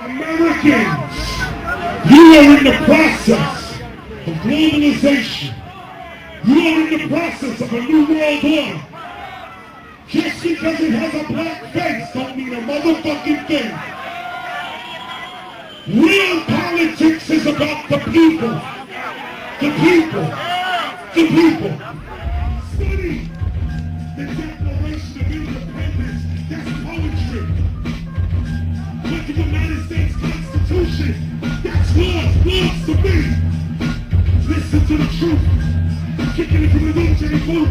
Americans, you are in the process of globalization. You are in the process of a new world order. Just because it has a black face don't mean a motherfucking thing. Real politics is about the people. The people. The people. Study the Declaration of Independence. That's poetry. Look at the United States Constitution. That's laws to me. Listen to the truth. Kicking it from the military booth.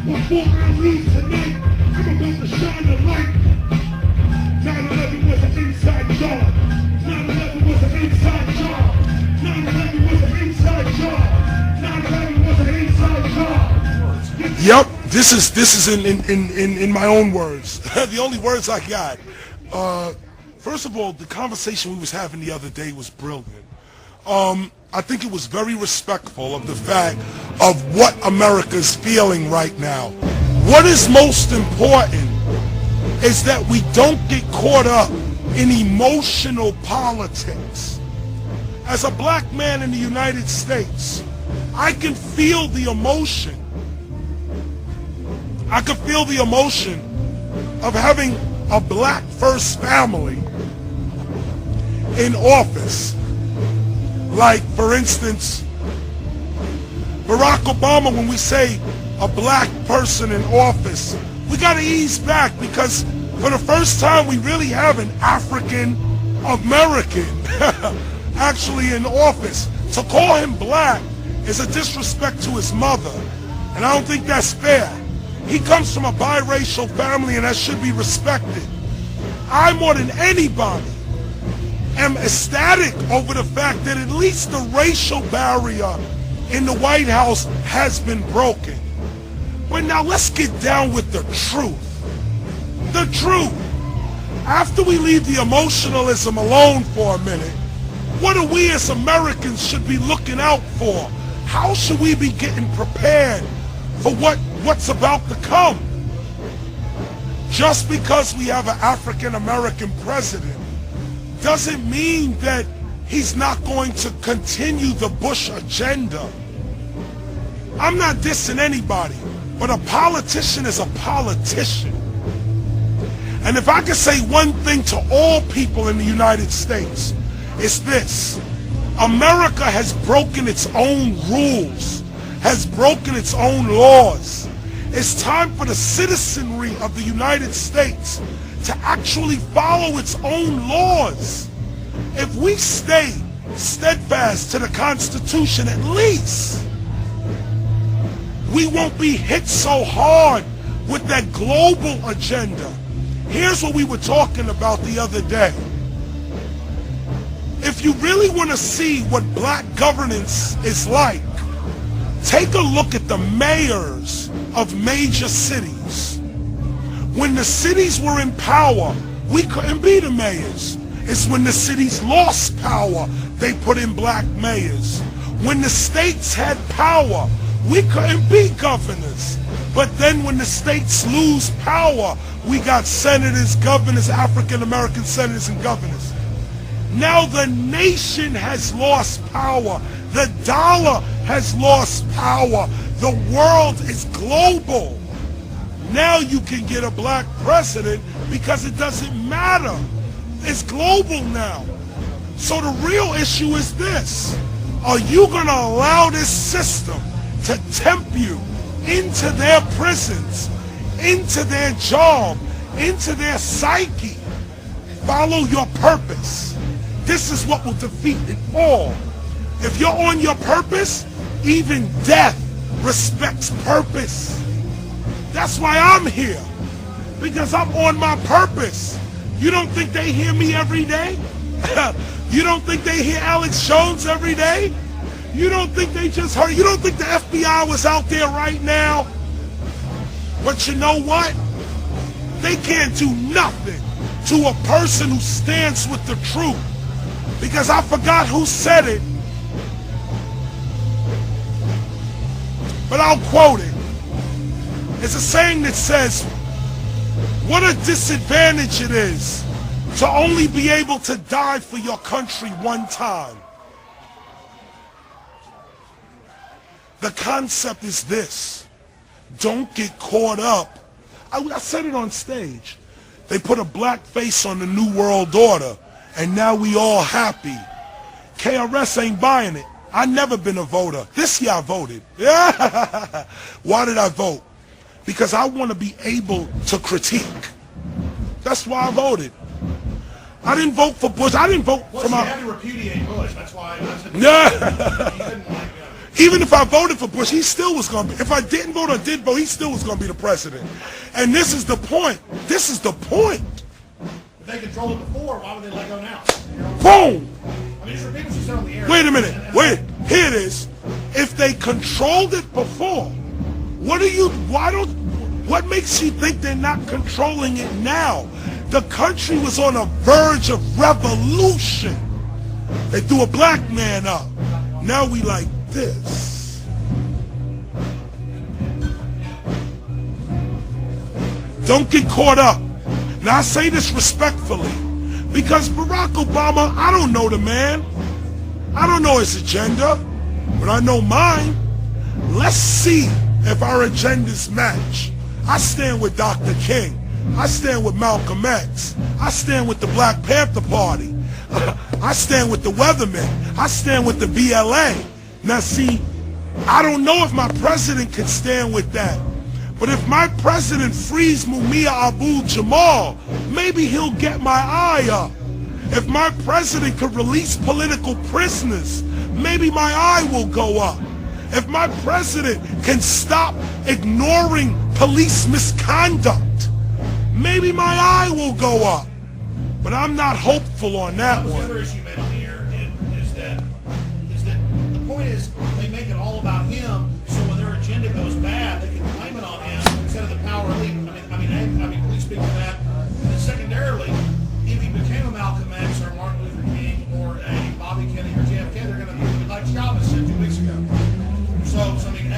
Before I leave tonight, I'm about to shine the light. 9/11 was an inside job. 9/11 was an inside job. 9/11 was an inside job. 9/11 was an inside job. Yep, this is in my own words. The only words I got. First of all, the conversation we was having the other day was brilliant. I think it was very respectful of the fact of what America's feeling right now. What is most important is that we don't get caught up in emotional politics. As a black man in the United States, I can feel the emotion. I can feel the emotion of having a black first family in office. Like, for instance, Barack Obama, when we say a black person in office, we got to ease back because for the first time we really have an African American actually in office. To call him black is a disrespect to his mother, and I don't think that's fair. He comes from a biracial family and that should be respected. I, more than anybody, am ecstatic over the fact that at least the racial barrier in the White House has been broken. But now let's get down with the truth. The truth. After we leave the emotionalism alone for a minute, what do we as Americans should be looking out for? How should we be getting prepared for what's about to come? Just because we have an African American president doesn't mean that he's not going to continue the Bush agenda. I'm not dissing anybody, but a politician is a politician. And if I could say one thing to all people in the United States, it's this. America has broken its own rules, has broken its own laws. It's time for the citizenry of the United States to actually follow its own laws. If we stay steadfast to the Constitution, at least we won't be hit so hard with that global agenda. Here's what we were talking about the other day. If you really want to see what black governance is like, take a look at the mayors of major cities. When the cities were in power, we couldn't be the mayors. It's when the cities lost power, they put in black mayors. When the states had power, we couldn't be governors. But then when the states lose power, we got senators, governors, African American senators and governors. Now the nation has lost power. The dollar has lost power. The world is global. Now you can get a black president because it doesn't matter. It's global now. So the real issue is this. Are you going to allow this system to tempt you into their prisons, into their job, into their psyche? Follow your purpose. This is what will defeat it all. If you're on your purpose, even death respects purpose. That's why I'm here, because I'm on my purpose. You don't think they hear me every day? You don't think they hear Alex Jones every day? You don't think they just heard? You don't think the FBI was out there right now? But you know what? They can't do nothing to a person who stands with the truth. Because I forgot who said it, but I'll quote it. It's a saying that says, what a disadvantage it is to only be able to die for your country one time. The concept is this. Don't get caught up. I said it on stage. They put a black face on the New World Order, and now we all happy. KRS ain't buying it. I never been a voter. This year I voted. Why did I vote? Because I want to be able to critique. That's why I voted. I didn't vote for Bush. I didn't vote for my... You had to repudiate Bush. That's why I said... Yeah. Even if I voted for Bush, he still was going to be... If I didn't vote or did vote, he still was going to be the president. And this is the point. This is the point. If they controlled it before, why would they let go now? Boom! I mean, just repeat what you said on the air. Wait a minute. Wait. Here it is. If they controlled it before, what makes you think they're not controlling it now? The country was on a verge of revolution. They threw a black man up. Now we like this. Don't get caught up. Now I say this respectfully, because Barack Obama, I don't know the man. I don't know his agenda, but I know mine. Let's see if our agendas match. I stand with Dr. King. I stand with Malcolm X. I stand with the Black Panther Party. I stand with the Weathermen. I stand with the BLA. Now see, I don't know if my president can stand with that. But if my president frees Mumia Abu-Jamal, maybe he'll get my eye up. If my president could release political prisoners, maybe my eye will go up. If my president can stop ignoring police misconduct, maybe my eye will go up. But I'm not hopeful on that one. The other issue made on the air is that the point is they make it all about him, so when their agenda goes bad, they can blame it on him instead of the power elite. I mean, please speak to that. And then secondarily, if he became a Malcolm X or Martin Luther King or a Bobby Kennedy or JFK, they're going to be like Chavez said 2 weeks ago. So I mean,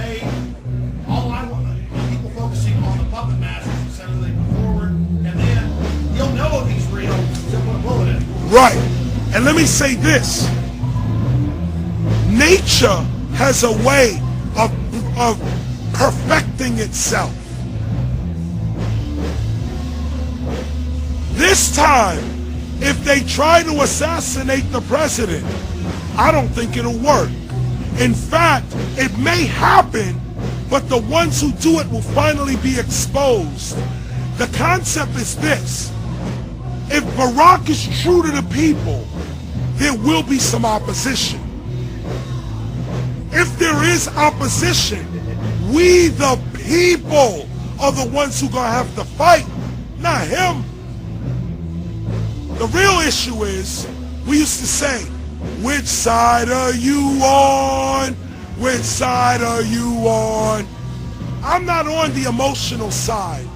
all I want, people focusing on the puppet masters instead of leading forward, and then you'll know if he's real, he'll put a bullet in him. Right. And let me say this. Nature has a way of perfecting itself. This time, if they try to assassinate the president, I don't think it'll work. In fact, it may happen, but the ones who do it will finally be exposed. The concept is this. If Barack is true to the people, there will be some opposition. If there is opposition, we the people are the ones who are gonna have to fight, not him. The real issue is, we used to say, which side are you on? Which side are you on? I'm not on the emotional side.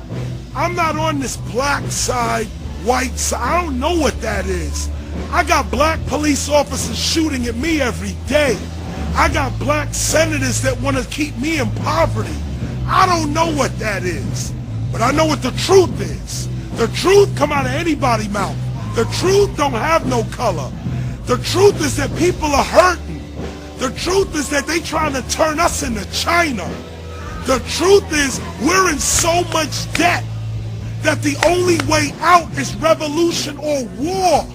I'm not on this black side, white side. I don't know what that is. I got black police officers shooting at me every day. I got black senators that want to keep me in poverty. I don't know what that is. But I know what the truth is. The truth come out of anybody's mouth. The truth don't have no color. The truth is that people are hurting. The truth is that they trying to turn us into China. The truth is we're in so much debt that the only way out is revolution or war.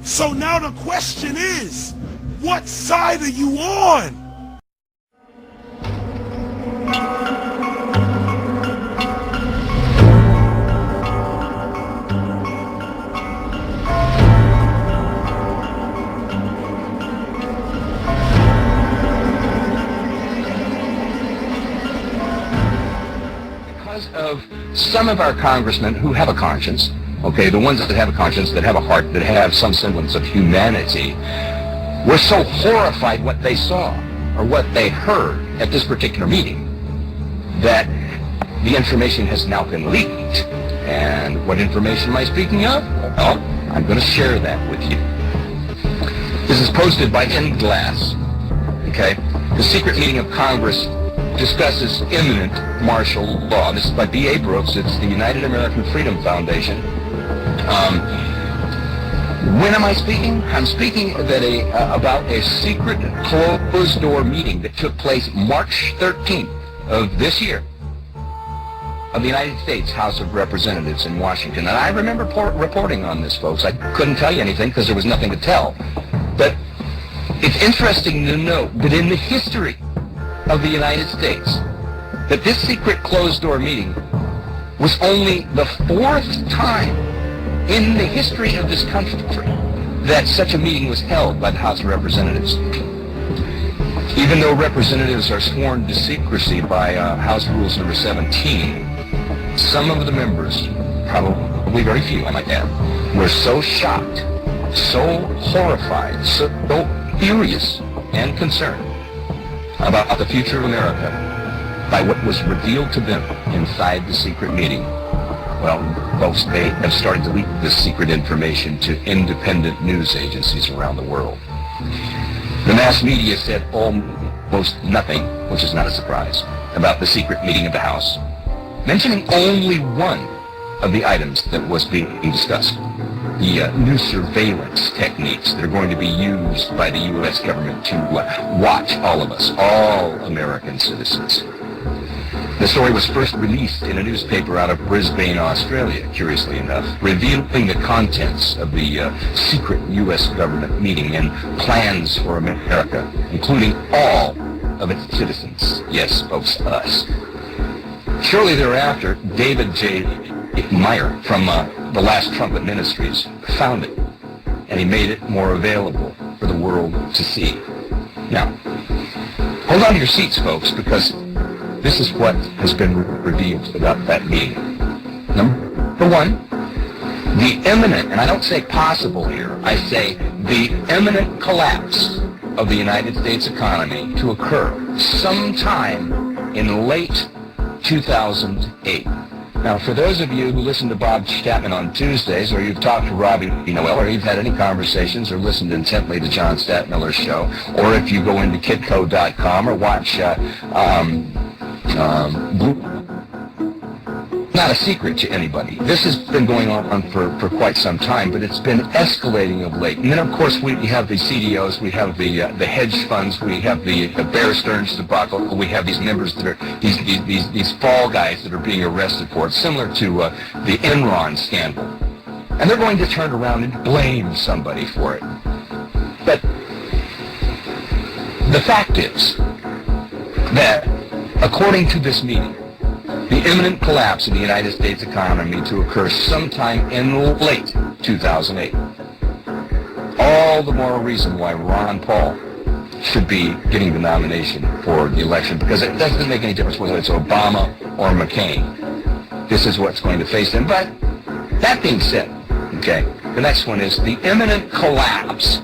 So now the question is, what side are you on? Of some of our congressmen who have a conscience, okay, the ones that have a conscience, that have a heart, that have some semblance of humanity, were so horrified what they saw or what they heard at this particular meeting that the information has now been leaked. And what information am I speaking of? Well, I'm going to share that with you. This is posted by NGlass, okay? The secret meeting of Congress discusses imminent martial law. This is by B.A. Brooks. It's the United American Freedom Foundation. When am I speaking? I'm speaking about a secret closed-door meeting that took place March 13th of this year of the United States House of Representatives in Washington. And I remember reporting on this, folks. I couldn't tell you anything because there was nothing to tell. But it's interesting to note that in the history of the United States, that this secret closed-door meeting was only the 4th time in the history of this country that such a meeting was held by the House of Representatives. Even though representatives are sworn to secrecy by House Rules number 17, some of the members, probably very few I might add, were so shocked, so horrified, so furious and concerned about the future of America by what was revealed to them inside the secret meeting. Well, folks, they have started to leak this secret information to independent news agencies around the world. The mass media said almost nothing, which is not a surprise, about the secret meeting of the House, mentioning only one of the items that was being discussed: the new surveillance techniques that are going to be used by the U.S. government to watch all of us, all American citizens. The story was first released in a newspaper out of Brisbane, Australia, curiously enough, revealing the contents of the secret U.S. government meeting and plans for America, including all of its citizens. Yes, folks, us. Shortly thereafter, David J. Meyer from the last Trump Ministries found it, and he made it more available for the world to see. Now, hold on to your seats, folks, because this is what has been revealed about that meeting. Number one, the imminent, and I don't say possible here, I say the imminent collapse of the United States economy to occur sometime in late 2008. Now, for those of you who listen to Bob Chapman on Tuesdays, or you've talked to Robbie Noel, or you've had any conversations or listened intently to John Stadtmiller's show, or if you go into kitco.com or watch not a secret to anybody. This has been going on for quite some time, but it's been escalating of late. And then, of course, we have the CDOs, we have the hedge funds, we have the Bear Stearns debacle, we have these members that are these fall guys that are being arrested for it, similar to the Enron scandal. And they're going to turn around and blame somebody for it. But the fact is that, according to this meeting, the imminent collapse of the United States economy to occur sometime in late 2008. All the more reason why Ron Paul should be getting the nomination for the election, because it doesn't make any difference whether it's Obama or McCain. This is what's going to face them. But that being said, okay, the next one is the imminent collapse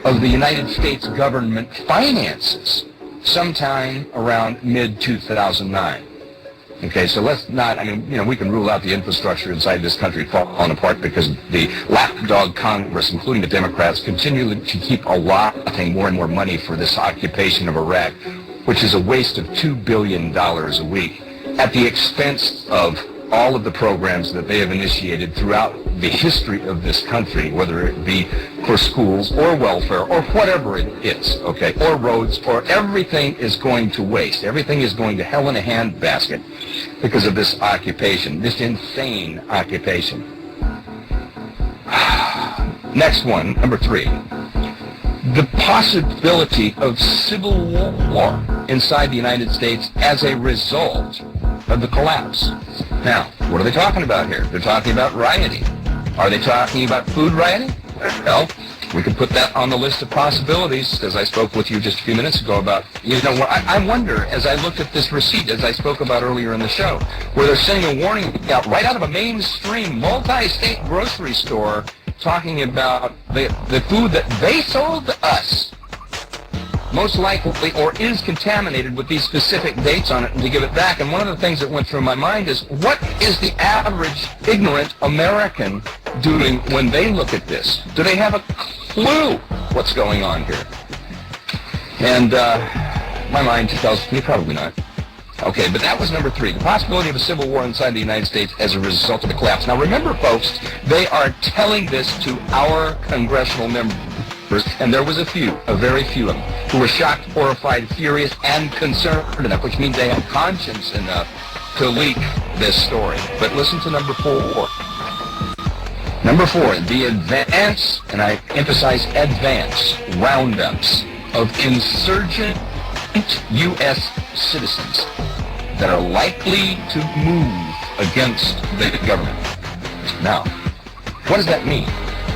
of the United States government finances sometime around mid-2009. Okay, so let's not, we can rule out the infrastructure inside this country falling apart because the lapdog Congress, including the Democrats, continue to keep allotting more and more money for this occupation of Iraq, which is a waste of $2 billion a week at the expense of all of the programs that they have initiated throughout the history of this country, whether it be for schools or welfare or whatever it is, okay, or roads, or everything is going to waste. Everything is going to hell in a handbasket because of this occupation, this insane occupation. Next one, number 3. The possibility of civil war inside the United States as a result of the collapse. Now, what are they talking about here? They're talking about rioting. Are they talking about food rioting? Well, we can put that on the list of possibilities, as I spoke with you just a few minutes ago about, I wonder, as I looked at this receipt, as I spoke about earlier in the show, where they're sending a warning out right out of a mainstream multi-state grocery store talking about the food that they sold to us most likely or is contaminated with these specific dates on it, and to give it back. And one of the things that went through my mind is, what is the average ignorant American doing when they look at this? Do they have a clue what's going on here? And my mind tells me probably not. Okay, but that was number 3, the possibility of a civil war inside the United States as a result of the collapse. Now remember, folks, they are telling this to our congressional members, and there was a very few of them, who were shocked, horrified, furious, and concerned enough, which means they have conscience enough to leak this story. But listen to number 4. Number 4, the advance, and I emphasize advance, roundups of insurgent U.S. citizens that are likely to move against the government. Now, what does that mean?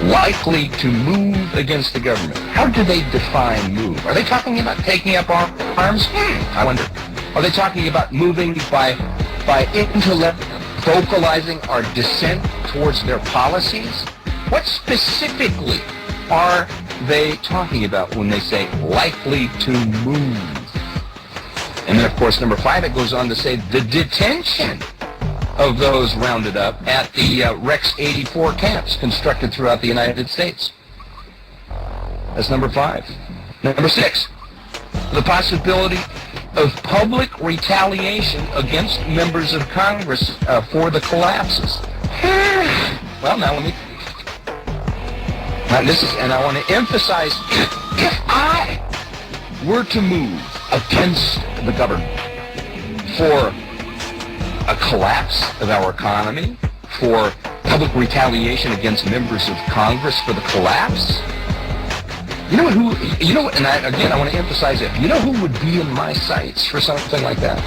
Likely to move against the government. How do they define move? Are they talking about taking up arms? I wonder. Are they talking about moving by intellect, vocalizing our dissent towards their policies? What specifically are they talking about when they say likely to move? And then, of course, number 5, it goes on to say the detention of those rounded up at the Rex 84 camps constructed throughout the United States. That's number 5. Number 6, the possibility of public retaliation against members of Congress for the collapses. Well, now let me... and I want to emphasize, if I were to move against the government for a collapse of our economy, for public retaliation against members of Congress for the collapse, and I want to emphasize it, you know who would be in my sights for something like that?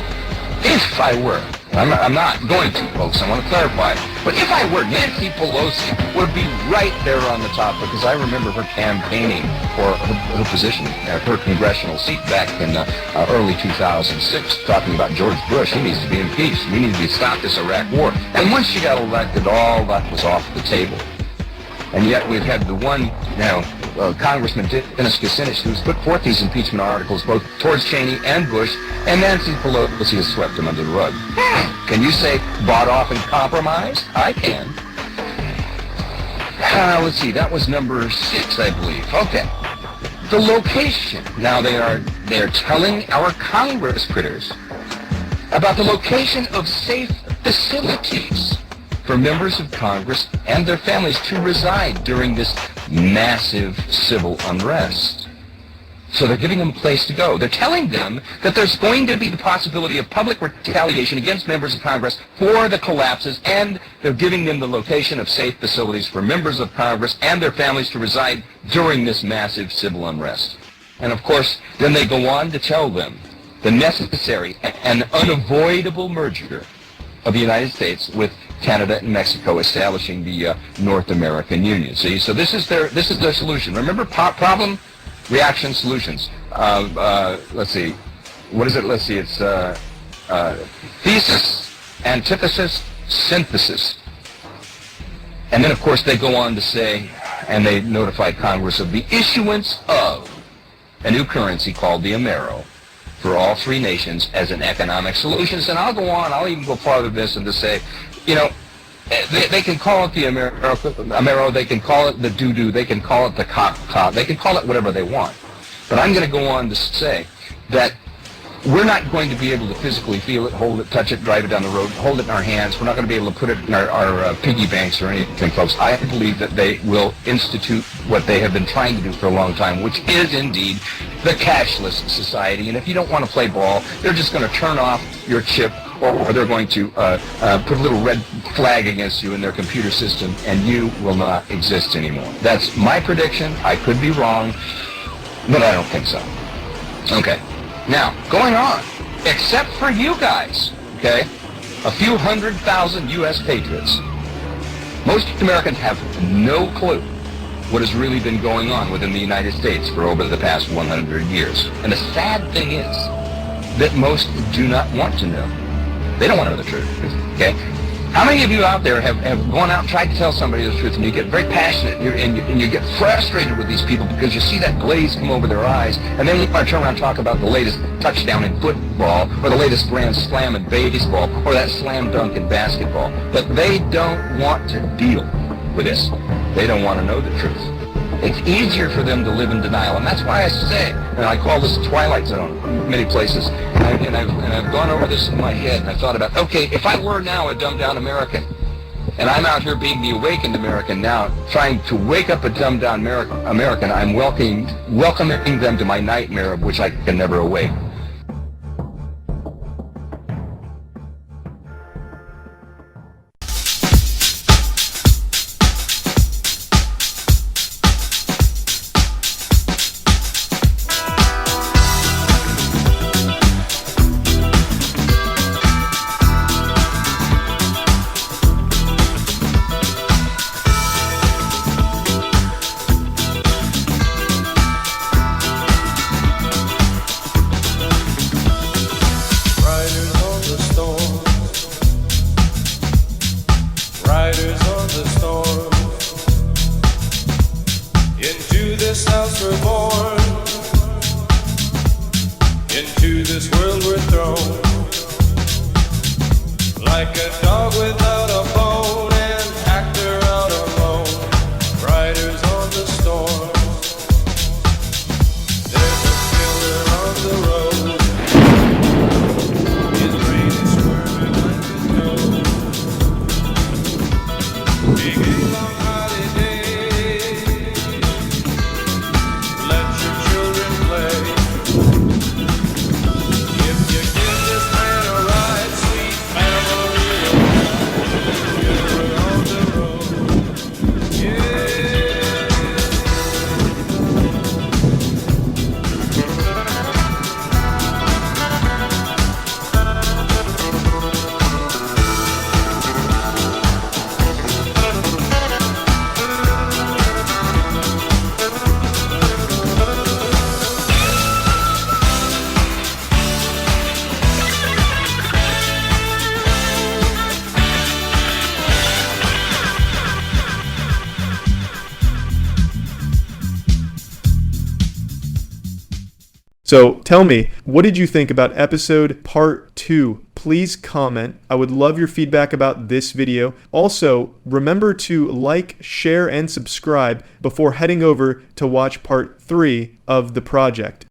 If I were, I'm not going to, folks, I want to clarify, but if I were, Nancy Pelosi would be right there on the top, because I remember her campaigning for her position at her congressional seat back in early 2006, talking about George Bush. He needs to be impeached. We need to stop this Iraq war. And once she got elected, all that was off the table. And yet we've had the one, Congressman Dennis Kucinich, who's put forth these impeachment articles both towards Cheney and Bush, and Nancy Pelosi has swept him under the rug. Can you say bought off and compromised? I can. Let's see, that was number 6, I believe. Okay. The location. Now they are telling our Congress critters about the location of safe facilities for members of Congress and their families to reside during this massive civil unrest. So they're giving them a place to go. They're telling them that there's going to be the possibility of public retaliation against members of Congress for the collapses, and they're giving them the location of safe facilities for members of Congress and their families to reside during this massive civil unrest. And of course, then they go on to tell them the necessary and unavoidable merger of the United States with Canada and Mexico, establishing the North American Union. See, so this is their solution. Remember, problem, reaction, solutions. Let's see, what is it? Let's see, it's thesis, antithesis, synthesis. And then, of course, they go on to say, and they notify Congress of the issuance of a new currency called the Amero for all 3 nations as an economic solution. And I'll go on, I'll even go farther than this and to say, they can call it the Amero, they can call it the doo-doo, they can call it the cop, they can call it whatever they want. But I'm going to go on to say that we're not going to be able to physically feel it, hold it, touch it, drive it down the road, hold it in our hands. We're not going to be able to put it in our piggy banks or anything, folks. I believe that they will institute what they have been trying to do for a long time, which is indeed the cashless society. And if you don't want to play ball, they're just going to turn off your chip, or they're going to put a little red flag against you in their computer system, and you will not exist anymore. That's my prediction. I could be wrong, but I don't think so. Okay. Now, going on, except for you guys, okay, a few 100,000 U.S. patriots, most Americans have no clue what has really been going on within the United States for over the past 100 years. And the sad thing is that most do not want to know. They don't want to know the truth, okay? How many of you out there have gone out and tried to tell somebody the truth, and you get very passionate, and you get frustrated with these people because you see that glaze come over their eyes, and then you want to turn around and talk about the latest touchdown in football, or the latest grand slam in baseball, or that slam dunk in basketball. But they don't want to deal with this. They don't want to know the truth. It's easier for them to live in denial, and that's why I say, and I call this Twilight Zone in many places, and I've gone over this in my head, and I thought about, okay, if I were now a dumbed-down American, and I'm out here being the awakened American now, trying to wake up a dumbed-down American, I'm welcoming them to my nightmare of which I can never awake. So tell me, what did you think about episode part 2? Please comment. I would love your feedback about this video. Also, remember to like, share, and subscribe before heading over to watch part 3 of the project.